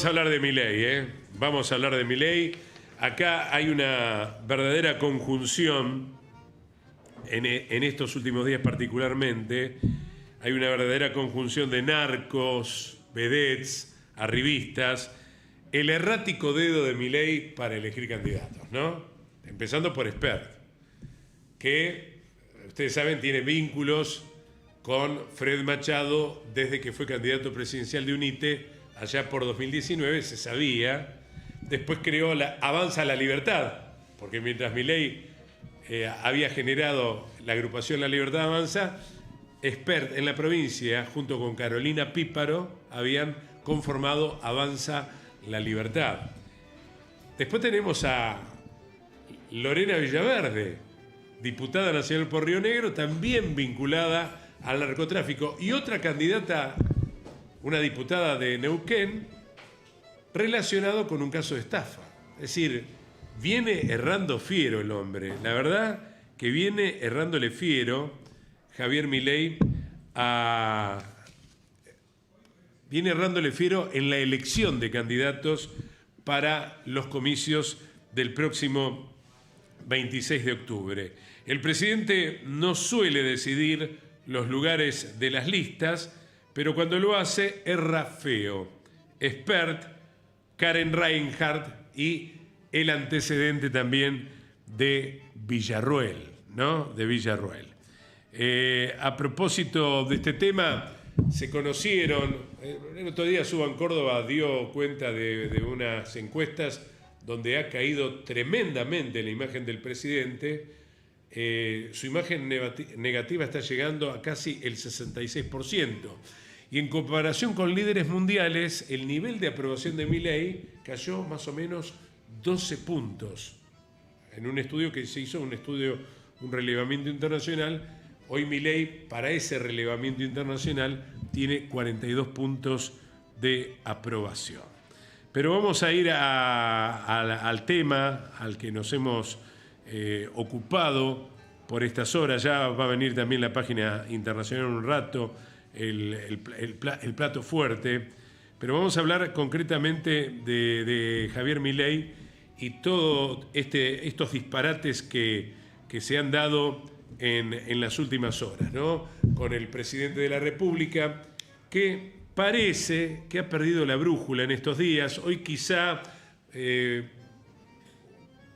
Vamos a hablar de Milei, ¿eh? Vamos a hablar de Milei. Acá hay una verdadera conjunción, en estos últimos días particularmente, hay una verdadera conjunción de narcos, vedettes, arribistas, el errático dedo de Milei para elegir candidatos, ¿no? Empezando por Espert, que, ustedes saben, tiene vínculos con Fred Machado desde que fue candidato presidencial de UNITE, allá por 2019, se sabía. Después creó Avanza la Libertad, porque mientras Milei había generado la agrupación La Libertad Avanza, Espert en la provincia, junto con Carolina Píparo, habían conformado Avanza la Libertad. Después tenemos a Lorena Villaverde, diputada nacional por Río Negro, también vinculada al narcotráfico, y otra candidata, una diputada de Neuquén, relacionado con un caso de estafa. Es decir, viene errando fiero el hombre. La verdad que viene errándole fiero Javier Milei viene errándole fiero en la elección de candidatos para los comicios del próximo 26 de octubre. El presidente no suele decidir los lugares de las listas, pero cuando lo hace, erra feo. Espert, Karen Reinhardt y el antecedente también de Villarruel, ¿no? De Villarruel. A propósito de este tema, se conocieron, el otro día Suban Córdoba dio cuenta de unas encuestas donde ha caído tremendamente la imagen del presidente. Su imagen negativa está llegando a casi el 66%. Y en comparación con líderes mundiales, el nivel de aprobación de Milei cayó más o menos 12 puntos. En un estudio que se hizo, un relevamiento internacional, hoy Milei, para ese relevamiento internacional, tiene 42 puntos de aprobación. Pero vamos a ir al tema al que nos hemos ocupado por estas horas. Ya va a venir también la página internacional en un rato, el plato fuerte. Pero vamos a hablar concretamente de Javier Milei y todos estos disparates que se han dado en las últimas horas, ¿no? Con el presidente de la República, que parece que ha perdido la brújula en estos días. Hoy quizá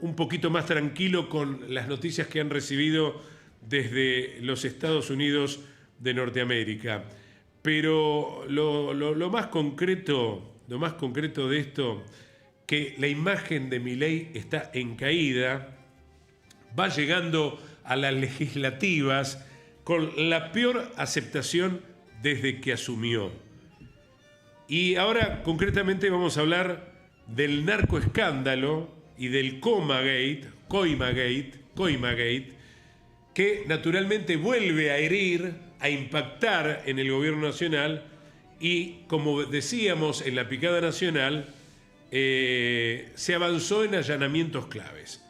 un poquito más tranquilo con las noticias que han recibido desde los Estados Unidos de Norteamérica. Pero lo más concreto de esto, que la imagen de Milei está en caída, va llegando a las legislativas con la peor aceptación desde que asumió. Y ahora concretamente vamos a hablar del narcoescándalo y del Coimagate, que naturalmente vuelve a herir, a impactar en el gobierno nacional y, como decíamos en la picada nacional, se avanzó en allanamientos claves.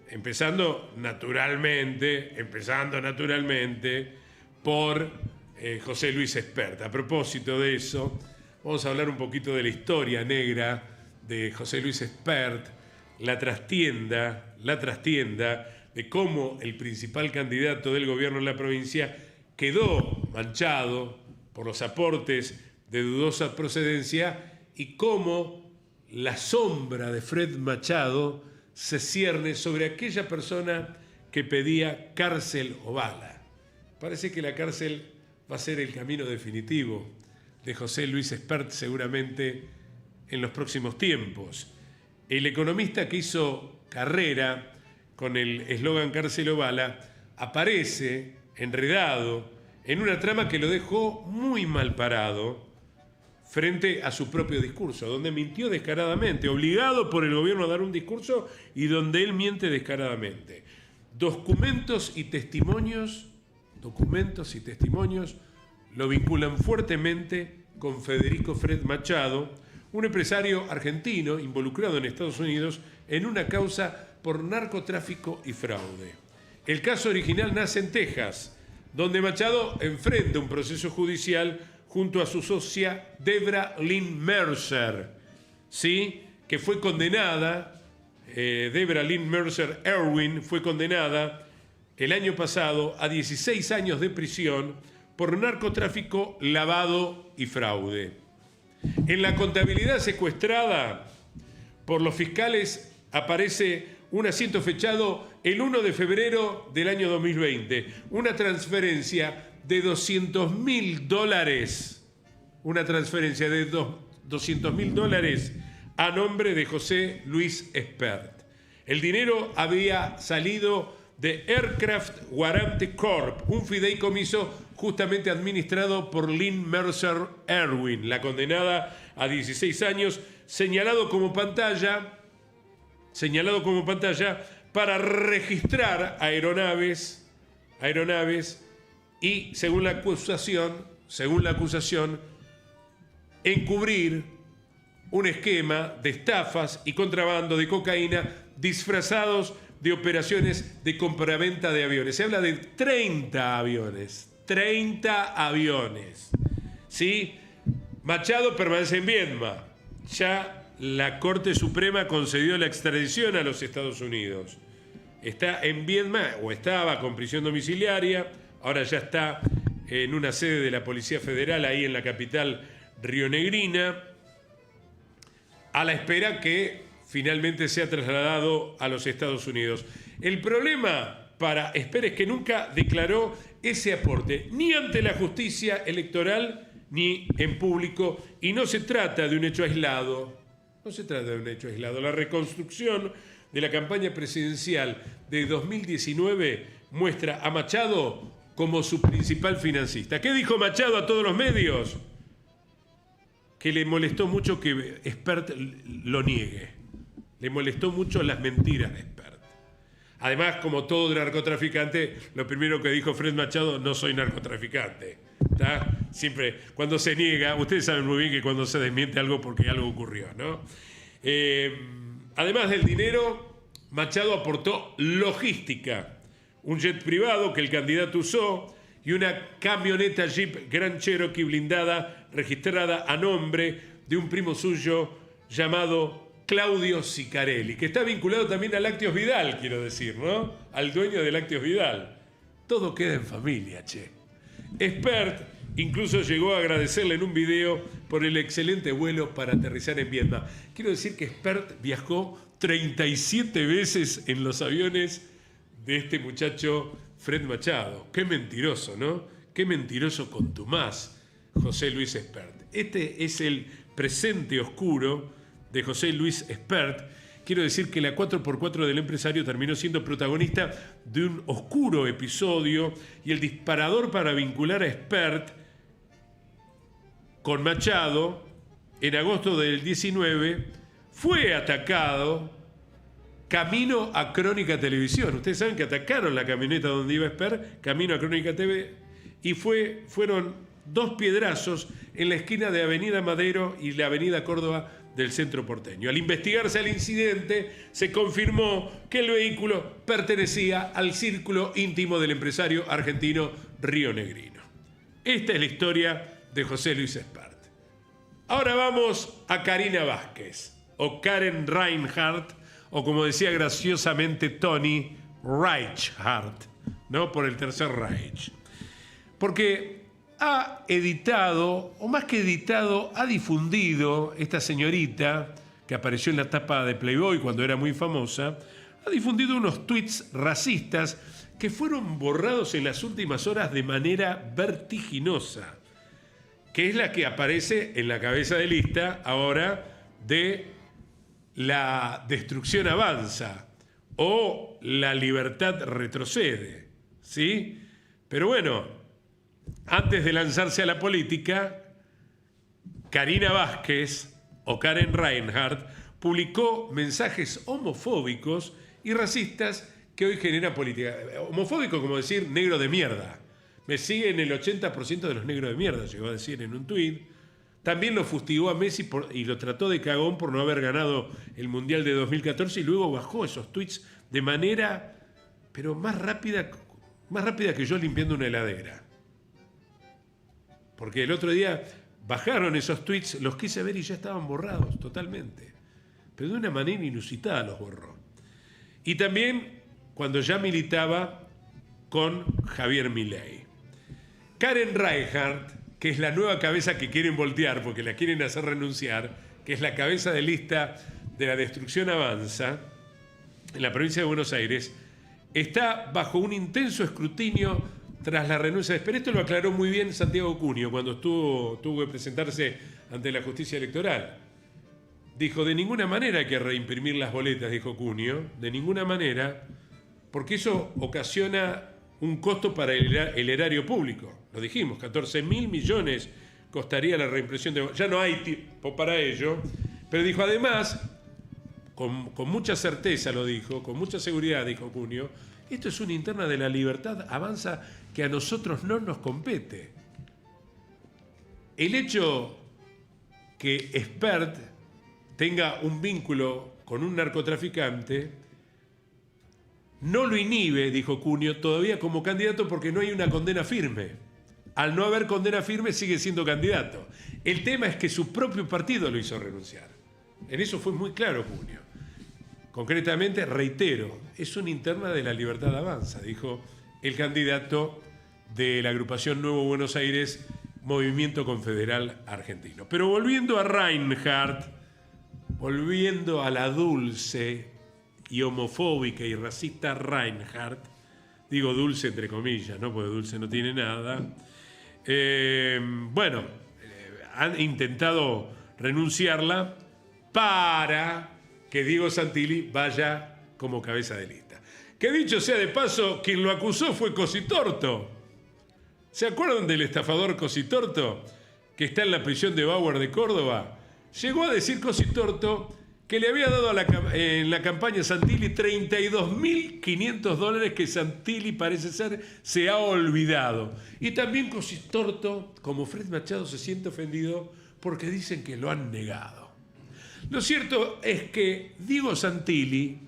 Empezando naturalmente por José Luis Espert. A propósito de eso, vamos a hablar un poquito de la historia negra de José Luis Espert, la trastienda de cómo el principal candidato del gobierno en la provincia quedó manchado por los aportes de dudosa procedencia y cómo la sombra de Fred Machado se cierne sobre aquella persona que pedía cárcel o bala. Parece que la cárcel va a ser el camino definitivo de José Luis Espert seguramente en los próximos tiempos. El economista que hizo carrera con el eslogan cárcel o bala aparece enredado en una trama que lo dejó muy mal parado frente a su propio discurso, donde mintió descaradamente, obligado por el gobierno a dar un discurso y donde él miente descaradamente. Documentos y testimonios lo vinculan fuertemente con Federico Fred Machado, un empresario argentino involucrado en Estados Unidos en una causa por narcotráfico y fraude. El caso original nace en Texas, donde Machado enfrenta un proceso judicial junto a su socia Debra Lynn Mercer. ¿sí?, que fue condenada, Deborah Lynn Mercer Erwin, fue condenada el año pasado a 16 años de prisión por narcotráfico, lavado y fraude. En la contabilidad secuestrada por los fiscales aparece un asiento fechado el 1 de febrero del año 2020, una transferencia de $200.000, una transferencia de $200.000 a nombre de José Luis Espert. El dinero había salido de Aircraft Warranty Corp, un fideicomiso justamente administrado por Lynn Mercer Erwin, la condenada a 16 años, señalado como pantalla para registrar aeronaves y, según la acusación, encubrir un esquema de estafas y contrabando de cocaína disfrazados de operaciones de compraventa de aviones. Se habla de 30 aviones. 30 aviones. ¿Sí? Machado permanece en Viedma. Ya la Corte Suprema concedió la extradición a los Estados Unidos. Está en Viedma, o estaba con prisión domiciliaria, ahora ya está en una sede de la Policía Federal, ahí en la capital rionegrina, a la espera que finalmente sea trasladado a los Estados Unidos. El problema para Espert es que nunca declaró ese aporte, ni ante la justicia electoral, ni en público, y no se trata de un hecho aislado. No se trata de un hecho aislado. La reconstrucción de la campaña presidencial de 2019 muestra a Machado como su principal financista. ¿Qué dijo Machado a todos los medios? Que le molestó mucho que Espert lo niegue. Le molestó mucho las mentiras de Espert. Además, como todo narcotraficante, lo primero que dijo Fred Machado: no soy narcotraficante. ¿Está? Siempre, cuando se niega, ustedes saben muy bien que cuando se desmiente algo porque algo ocurrió, ¿no? Además del dinero, Machado aportó logística, un jet privado que el candidato usó y una camioneta Jeep Grand Cherokee blindada registrada a nombre de un primo suyo llamado Claudio Sicarelli, que está vinculado también a Lácteos Vidal, quiero decir, ¿no? Al dueño de Lácteos Vidal. Todo queda en familia, che. Espert incluso llegó a agradecerle en un video por el excelente vuelo para aterrizar en Viedma. Quiero decir que Espert viajó 37 veces en los aviones de este muchacho Fred Machado. Qué mentiroso, ¿no? Qué mentiroso contumaz, José Luis Espert. Este es el presente oscuro de José Luis Espert. Quiero decir que la 4x4 del empresario terminó siendo protagonista de un oscuro episodio, y el disparador para vincular a Espert con Machado en agosto del 19 fue atacado camino a Crónica Televisión. Ustedes saben que atacaron la camioneta donde iba Espert, camino a Crónica TV, y fueron 2 piedrazos en la esquina de Avenida Madero y la Avenida Córdoba del centro porteño. Al investigarse el incidente, se confirmó que el vehículo pertenecía al círculo íntimo del empresario argentino rionegrino. Esta es la historia de José Luis Espert. Ahora vamos a Karina Vázquez, o Karen Reinhardt, o como decía graciosamente Tony, Reichardt, ¿no? Por el Tercer Reich. Porque ha editado, o más que editado, ha difundido, esta señorita que apareció en la tapa de Playboy cuando era muy famosa, ha difundido unos tweets racistas que fueron borrados en las últimas horas de manera vertiginosa, que es la que aparece en la cabeza de lista ahora de La destrucción avanza o La libertad retrocede, ¿sí? Pero bueno, antes de lanzarse a la política, Karina Vázquez, o Karen Reinhardt, publicó mensajes homofóbicos y racistas que hoy generan política. Homofóbico como decir negro de mierda. Me siguen el 80% de los negros de mierda, llegó a decir en un tuit. También lo fustigó a Messi y lo trató de cagón por no haber ganado el Mundial de 2014, y luego bajó esos tweets de manera, pero más rápida que yo limpiando una heladera. Porque el otro día bajaron esos tweets, los quise ver y ya estaban borrados totalmente. Pero de una manera inusitada los borró. Y también cuando ya militaba con Javier Milei. Karen Reinhardt, que es la nueva cabeza que quieren voltear porque la quieren hacer renunciar, que es la cabeza de lista de la Destrucción Avanza en la provincia de Buenos Aires, está bajo un intenso escrutinio tras la renuncia de Esper. Esto lo aclaró muy bien Santiago Cunio cuando tuvo que presentarse ante la justicia electoral. Dijo, de ninguna manera hay que reimprimir las boletas, dijo Cunio, de ninguna manera, porque eso ocasiona un costo para el erario público. Lo dijimos, 14.000 millones costaría la reimpresión de... Ya no hay tiempo para ello, pero dijo además, con mucha certeza lo dijo, con mucha seguridad dijo Cunio, esto es una interna de la Libertad Avanza que a nosotros no nos compete. El hecho que Espert tenga un vínculo con un narcotraficante no lo inhibe, dijo Cunio, todavía como candidato porque no hay una condena firme. Al no haber condena firme sigue siendo candidato. El tema es que su propio partido lo hizo renunciar. En eso fue muy claro Cunio. Concretamente, reitero, es una interna de la Libertad Avanza, dijo el candidato de la agrupación Nuevo Buenos Aires, Movimiento Confederal Argentino. Pero volviendo a Reinhardt, volviendo a la dulce y homofóbica y racista Reinhardt, digo dulce entre comillas, ¿no? Porque dulce no tiene nada. Han intentado renunciarla para que Diego Santilli vaya como cabeza de lista. Que dicho sea de paso, quien lo acusó fue Cositorto. ¿Se acuerdan del estafador Cositorto, que está en la prisión de Bauer de Córdoba? Llegó a decir Cositorto que le había dado en la campaña Santilli $32.500 que Santilli parece ser se ha olvidado. Y también Cositorto, como Fred Machado, se siente ofendido porque dicen que lo han negado. Lo cierto es que Diego Santilli,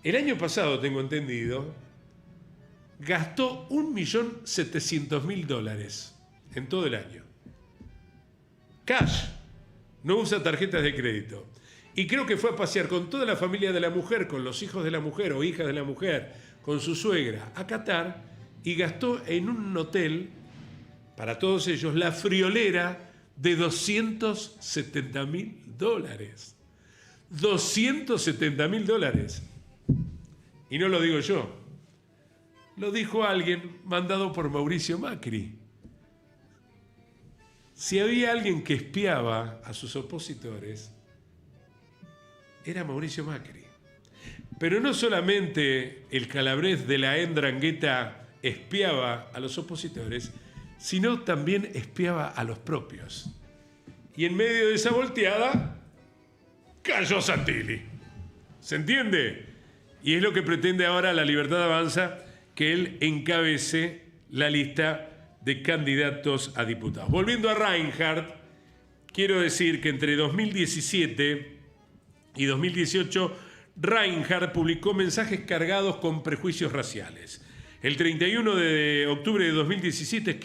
el año pasado, tengo entendido, gastó $1.700.000 en todo el año. Cash. No usa tarjetas de crédito. Y creo que fue a pasear con toda la familia de la mujer, con los hijos de la mujer o hijas de la mujer, con su suegra, a Qatar, y gastó en un hotel, para todos ellos, la friolera de $270.000. $270.000. Y no lo digo yo. Lo dijo alguien mandado por Mauricio Macri. Si había alguien que espiaba a sus opositores, era Mauricio Macri. Pero no solamente el Calabrés de la Ndrangheta espiaba a los opositores, sino también espiaba a los propios. Y en medio de esa volteada, cayó Santilli. ¿Se entiende? Y es lo que pretende ahora la Libertad Avanza, que él encabece la lista de candidatos a diputados. Volviendo a Reinhardt, quiero decir que entre 2017 y 2018, Reinhardt publicó mensajes cargados con prejuicios raciales. El 31 de octubre de 2017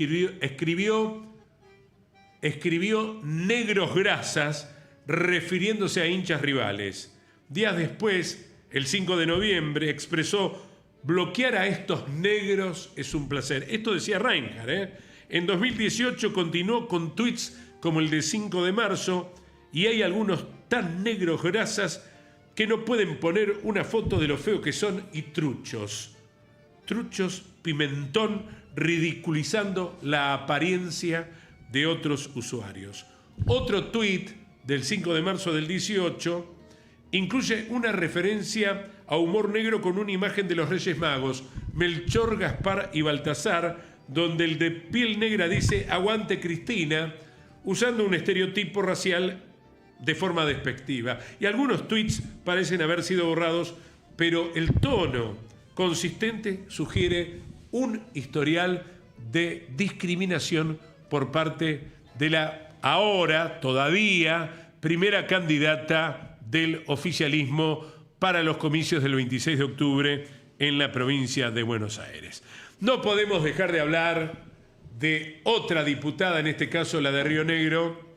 escribió negros grasas refiriéndose a hinchas rivales. Días después, el 5 de noviembre, expresó: bloquear a estos negros es un placer. Esto decía Reinhardt. En 2018 continuó con tweets como el de 5 de marzo y hay algunos tan negros grasas que no pueden poner una foto de lo feo que son y truchos. Truchos, pimentón, ridiculizando la apariencia de otros usuarios. Otro tuit del 5 de marzo del 18 incluye una referencia a humor negro con una imagen de los Reyes Magos, Melchor, Gaspar y Baltasar, donde el de piel negra dice «Aguante Cristina», usando un estereotipo racial de forma despectiva. Y algunos tweets parecen haber sido borrados, pero el tono consistente sugiere un historial de discriminación por parte de la ahora, todavía, primera candidata del oficialismo para los comicios del 26 de octubre en la provincia de Buenos Aires. No podemos dejar de hablar de otra diputada, en este caso la de Río Negro,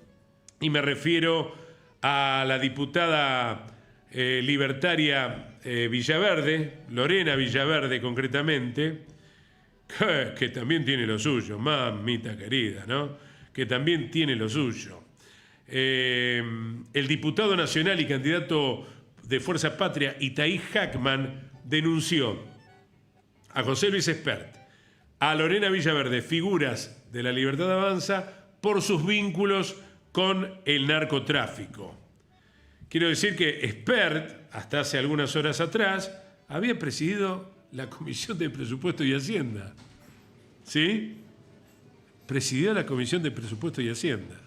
y me refiero a la diputada libertaria Villaverde, Lorena Villaverde concretamente, que también tiene lo suyo, mamita querida, ¿no? Que también tiene lo suyo. El diputado nacional y candidato de Fuerza Patria, Itaí Hackman, denunció a José Luis Espert, a Lorena Villaverde, figuras de la Libertad Avanza, por sus vínculos con el narcotráfico. Quiero decir que Espert, hasta hace algunas horas atrás, había presidido la Comisión de Presupuesto y Hacienda. ¿Sí? Presidió la Comisión de Presupuesto y Hacienda.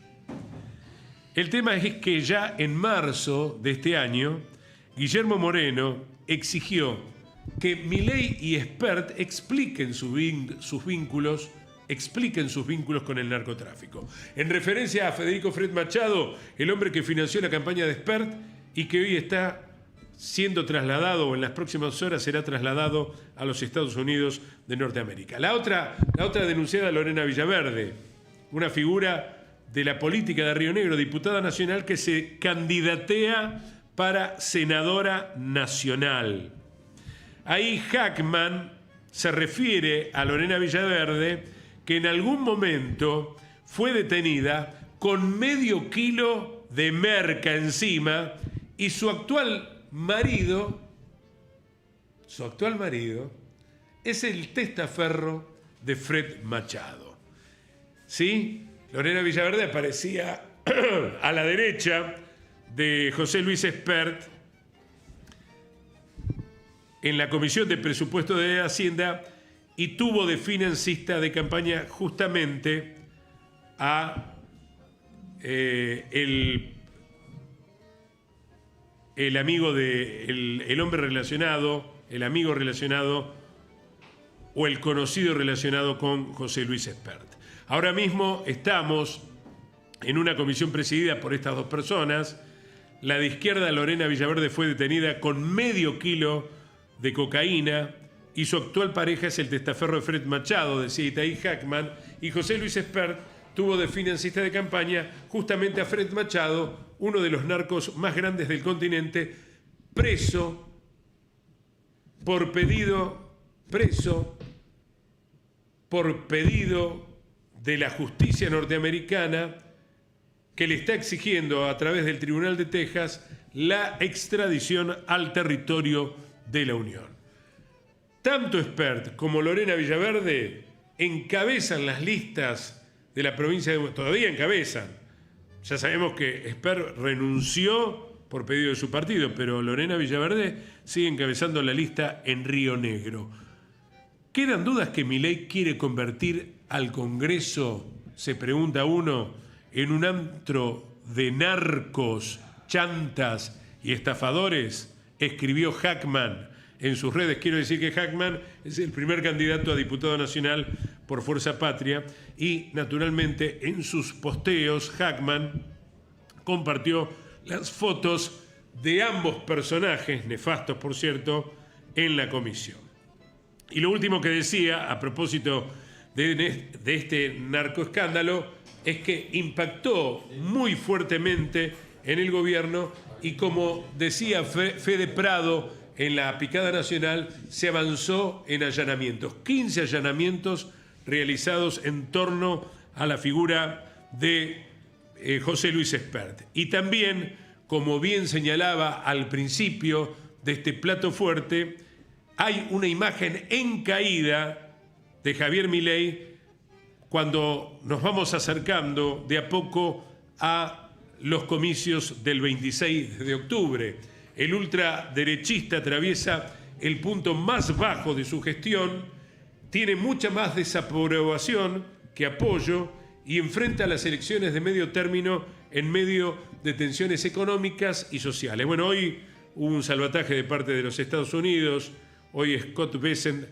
El tema es que ya en marzo de este año, Guillermo Moreno exigió que Milei y Espert expliquen sus vínculos con el narcotráfico. En referencia a Federico Fred Machado, el hombre que financió la campaña de Espert y que hoy está siendo trasladado, o en las próximas horas será trasladado a los Estados Unidos de Norteamérica. La otra denunciada, Lorena Villaverde, una figura de la política de Río Negro, diputada nacional que se candidatea para senadora nacional. Ahí Hackman se refiere a Lorena Villaverde, que en algún momento fue detenida con medio kilo de merca encima y su actual marido es el testaferro de Fred Machado. ¿Sí? Lorena Villaverde aparecía a la derecha de José Luis Espert en la Comisión de Presupuesto de Hacienda y tuvo de financista de campaña justamente a el amigo el hombre relacionado, el amigo relacionado o el conocido relacionado con José Luis Espert. Ahora mismo estamos en una comisión presidida por estas dos personas. La de izquierda, Lorena Villaverde, fue detenida con medio kilo de cocaína y su actual pareja es el testaferro de Fred Machado, decía Itaí Hackman, y José Luis Espert tuvo de financista de campaña justamente a Fred Machado, uno de los narcos más grandes del continente, preso por pedido de la justicia norteamericana, que le está exigiendo a través del Tribunal de Texas la extradición al territorio de la Unión. Tanto Espert como Lorena Villaverde encabezan las listas de la provincia de... Todavía encabezan. Ya sabemos que Espert renunció por pedido de su partido, pero Lorena Villaverde sigue encabezando la lista en Río Negro. ¿Quedan dudas que Milei quiere convertir al Congreso, se pregunta uno, en un antro de narcos, chantas y estafadores? Escribió Hackman en sus redes. Quiero decir que Hackman es el primer candidato a diputado nacional por Fuerza Patria y, naturalmente, en sus posteos, Hackman compartió las fotos de ambos personajes, nefastos por cierto, en la comisión. Y lo último que decía a propósito de este narcoescándalo es que impactó muy fuertemente en el gobierno y, como decía Fede Prado en la Picada Nacional, se avanzó en allanamientos. 15 allanamientos realizados en torno a la figura de José Luis Espert. Y también, como bien señalaba al principio de este plato fuerte, hay una imagen en caída de Javier Milei cuando nos vamos acercando de a poco a los comicios del 26 de octubre. El ultraderechista atraviesa el punto más bajo de su gestión, tiene mucha más desaprobación que apoyo y enfrenta las elecciones de medio término en medio de tensiones económicas y sociales. Bueno, hoy hubo un salvataje de parte de los Estados Unidos. Hoy Scott Bessent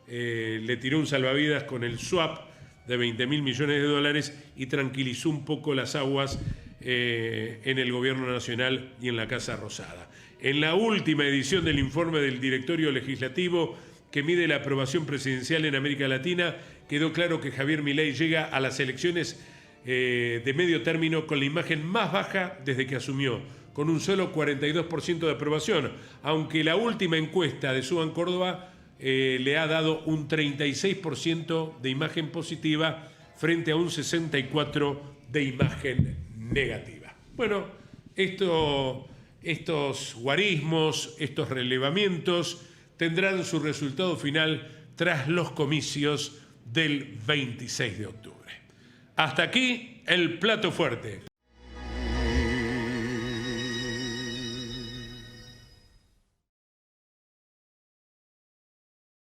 le tiró un salvavidas con el swap de $20.000 millones y tranquilizó un poco las aguas en el Gobierno Nacional y en la Casa Rosada. En la última edición del informe del Directorio Legislativo que mide la aprobación presidencial en América Latina, quedó claro que Javier Milei llega a las elecciones de medio término con la imagen más baja desde que asumió, con un solo 42% de aprobación, aunque la última encuesta de Suban Córdoba le ha dado un 36% de imagen positiva frente a un 64% de imagen negativa. Bueno, estos guarismos, estos relevamientos tendrán su resultado final tras los comicios del 26 de octubre. Hasta aquí el plato fuerte.